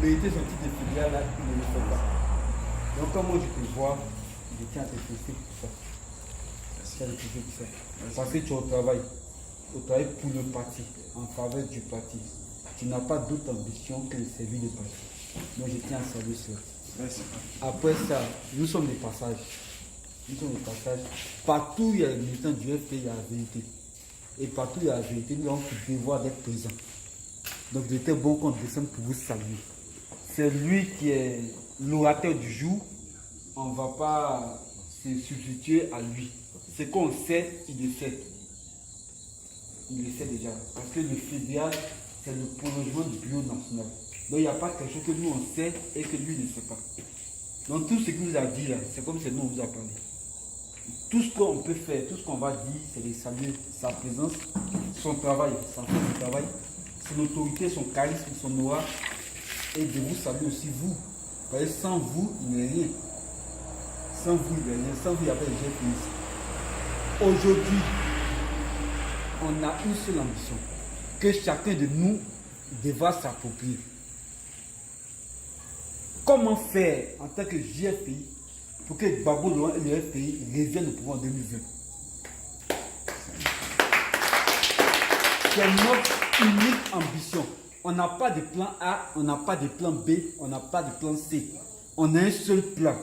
mériter son titre de filiale, là, il ne le fait pas. Donc, comme moi je te vois, je tiens à te féliciter pour ça. Je tiens à te féliciter pour ça. Parce que tu es au travail. Au travail pour le parti, en faveur du parti. Tu n'as pas d'autre ambition que de servir le parti. Moi, je tiens à saluer cela. Après ça, nous sommes des passages. Nous sommes des passages. Partout où il y a les militants du FP, il y a la vérité. Et partout où il y a la vérité, nous avons le devoir d'être présents. Donc, il était bon qu'on descende pour vous saluer. C'est lui qui est l'orateur du jour. On ne va pas se substituer à lui. Ce qu'on sait, il le sait. Il le sait déjà. Parce que le fédéral, c'est le prolongement du bureau national. Donc, il n'y a pas quelque chose que nous on sait et que lui ne sait pas. Donc, tout ce qu'il nous a dit là, c'est comme si nous on vous a parlé. Tout ce qu'on peut faire, tout ce qu'on va dire, c'est de saluer sa présence, son travail, sa force de travail, son autorité, son charisme, son aura, et de vous saluer aussi vous. Parce que sans vous, il n'est rien. Sans vous, il n'est rien. Sans vous, il n'y a pas de GPS. Aujourd'hui, on a une seule ambition, que chacun de nous devra s'approprier. Comment faire en tant que JFPI pour que Gbagbo Laurent et le FPI reviennent au pouvoir en 2020? C'est notre unique ambition. On n'a pas de plan A, on n'a pas de plan B, on n'a pas de plan C. On a un seul plan.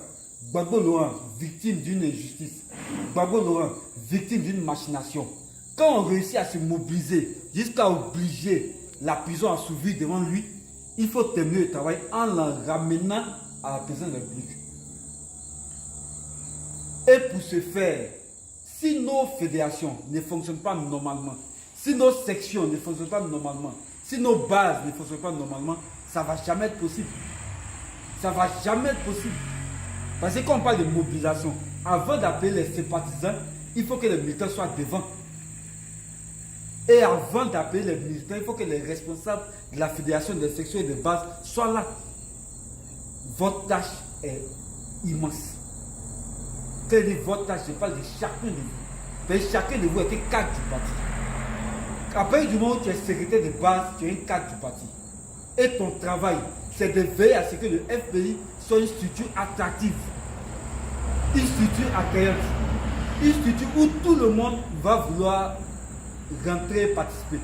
Gbagbo Laurent, victime d'une injustice. Gbagbo Laurent, victime d'une machination. Quand on réussit à se mobiliser jusqu'à obliger la prison à s'ouvrir devant lui, il faut terminer le travail en la ramenant à la présidence de la République. Et pour ce faire, si nos fédérations ne fonctionnent pas normalement, si nos sections ne fonctionnent pas normalement, si nos bases ne fonctionnent pas normalement, ça ne va jamais être possible. Ça ne va jamais être possible. Parce que quand on parle de mobilisation, avant d'appeler les sympathisants, il faut que les militants soient devant. Et avant d'appeler les militants, il faut que les responsables de la fédération des sections et de base soient là. Votre tâche est immense. Quand je dis votre tâche, je parle de chacun de vous. Parce que chacun de vous est un cadre du parti. Après du moment où tu es secrétaire de base, tu es un cadre du parti. Et ton travail, c'est de veiller à ce que le FPI soit une structure attractive. Une structure accueillante. Une structure où tout le monde va vouloir rentrer et participer.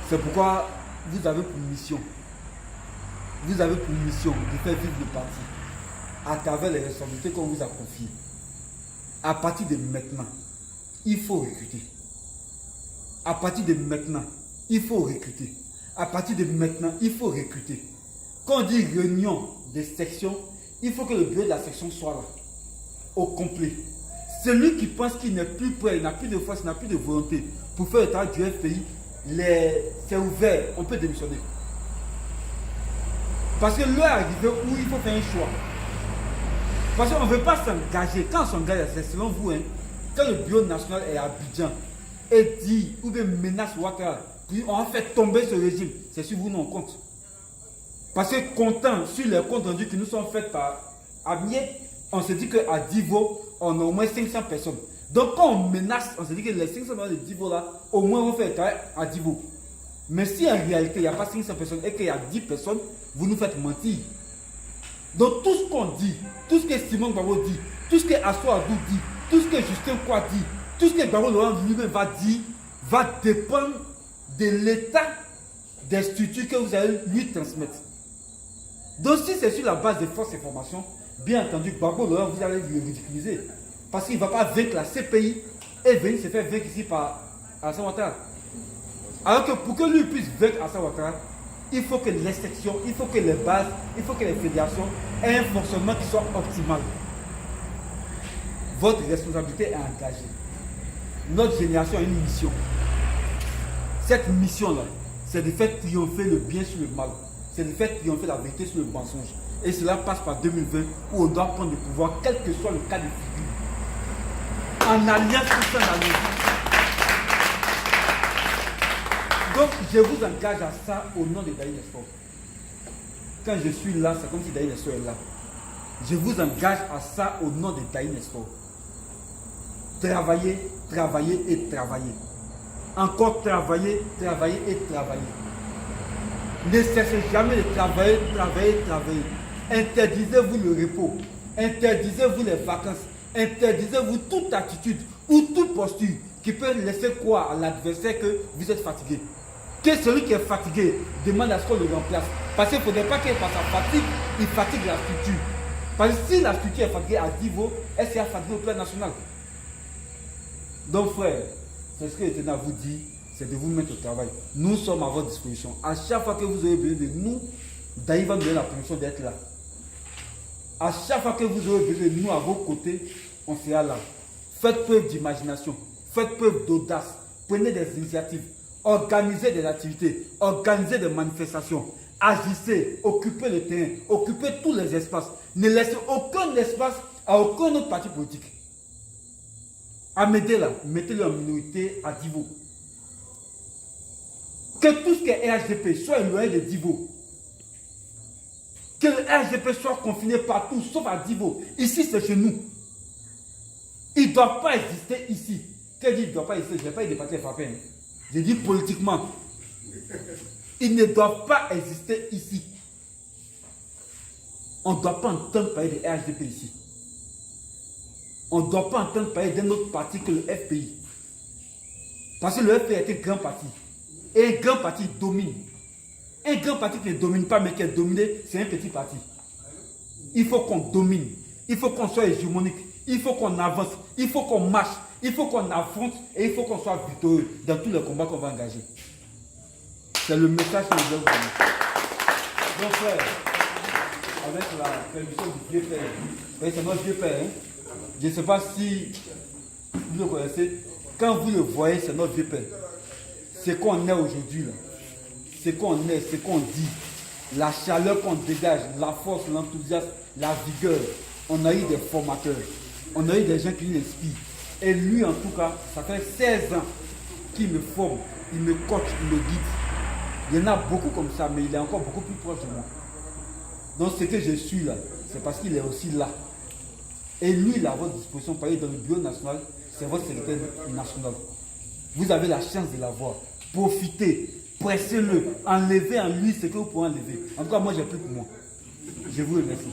C'est pourquoi vous avez pour mission. Vous avez pour mission de faire vivre le parti à travers les responsabilités qu'on vous a confiées. À partir de maintenant, il faut recruter. À partir de maintenant, il faut recruter. À partir de maintenant, il faut recruter. Quand on dit réunion des sections, il faut que le bureau de la section soit là, au complet. Celui qui pense qu'il n'est plus prêt, il n'a plus de force, il n'a plus de volonté pour faire le travail du FPI, c'est ouvert, on peut démissionner. Parce que l'heure est arrivée où il faut faire un choix. Parce qu'on ne veut pas s'engager. Quand on s'engage, c'est selon vous, hein, quand le bureau national est à Abidjan et dit ou bien menace Ouattara, puis on a fait tomber ce régime, c'est sur vous, nous on compte. Parce que comptant sur les comptes rendus qui nous sont faits par Amié, on se dit qu'à Divo, on a au moins 500 personnes. Donc quand on menace, on se dit que les 500 personnes de Divo là, au moins on fait le travail à Divo. Mais si en réalité il n'y a pas 500 personnes et qu'il y a 10 personnes, vous nous faites mentir. Donc tout ce qu'on dit, tout ce que Simon Gbagbo dit, tout ce que Assou Adou dit, tout ce que Justin Kwa dit, tout ce que Gbagbo Laurent lui-même va dire, va dépendre de l'état des structures que vous allez lui transmettre. Donc si c'est sur la base des fausses informations, bien entendu, Gbagbo Laurent, vous allez lui ridiculiser. Parce qu'il ne va pas vaincre la CPI et venir se faire vaincre ici par Alassane Ouattara. Alors que pour que lui puisse vaincre Alassane Ouattara, il faut que les sections, il faut que les bases, il faut que les fédérations aient un fonctionnement qui soit optimal. Votre responsabilité est engagée. Notre génération a une mission. Cette mission-là, c'est de faire triompher le bien sur le mal. C'est de faire triompher la vérité sur le mensonge. Et cela passe par 2020 où on doit prendre le pouvoir, quel que soit le cas de figure. En alliance pour ça, donc, je vous engage à ça au nom de Daï Nestor. Quand je suis là, c'est comme si Daï Nestor est là. Je vous engage à ça au nom de Daï Nestor. Travailler, travailler et travailler. Encore travailler, travailler et travailler. Ne cessez jamais de travailler, travailler, travailler. Interdisez-vous le repos. Interdisez-vous les vacances. Interdisez-vous toute attitude ou toute posture qui peut laisser croire à l'adversaire que vous êtes fatigué. Que celui qui est fatigué demande à ce qu'on le remplace. Parce qu'il ne faudrait pas qu'il par sa fatigue, il fatigue la structure. Parce que si la structure est fatiguée à niveau, elle sera fatiguée au plan national. Donc frère, c'est ce que je tenais à vous dire, c'est de vous mettre au travail. Nous sommes à votre disposition. À chaque fois que vous aurez besoin de nous, Daï va nous donner la permission d'être là. À chaque fois que vous aurez besoin de nous à vos côtés, on sera là. Faites preuve d'imagination, faites preuve d'audace, prenez des initiatives, organisez des activités, organisez des manifestations, agissez, occupez le terrain, occupez tous les espaces. Ne laissez aucun espace à aucun autre parti politique. Amédée là, mettez-le en minorité à Divo. Que tout ce qui est RGP soit éloigné de Divo. Que le RGP soit confiné partout, sauf à Divo. Ici, c'est chez nous. Il ne doit pas exister ici. Qu'elle dit, il ne doit pas exister. Je n'ai pas eu de papier frappé. Hein. Je dis politiquement. Il ne doit pas exister ici. On ne doit pas entendre parler de RGP ici. On ne doit pas entendre parler d'un autre parti que le FPI. Parce que le FPI est un grand parti. Et un grand parti domine. Un grand parti qui ne domine pas, mais qui est dominé, c'est un petit parti. Il faut qu'on domine. Il faut qu'on soit hégémonique. Il faut qu'on avance. Il faut qu'on marche. Il faut qu'on affronte. Et il faut qu'on soit victorieux dans tous les combats qu'on va engager. C'est le message que je veux vous donner. Donc frère, avec la permission du vieux père, c'est notre vieux père. Hein? Je ne sais pas si vous le connaissez. Quand vous le voyez, c'est notre vieux père. C'est qu'on est aujourd'hui là. C'est qu'on est, c'est qu'on dit. La chaleur qu'on dégage, la force, l'enthousiasme, la vigueur. On a eu des formateurs. On a eu des gens qui nous inspirent. Et lui, en tout cas, ça fait 16 ans qu'il me forme, il me coach, il me guide. Il y en a beaucoup comme ça, mais il est encore beaucoup plus proche de moi. Donc ce que je suis là, c'est parce qu'il est aussi là. Et lui, il est à votre disposition, par exemple, dans le bureau national, c'est votre secrétaire national. Vous avez la chance de l'avoir. Profitez, pressez-le, enlevez en lui ce que vous pouvez enlever. En tout cas, moi, j'ai plus pour moi. Je vous remercie.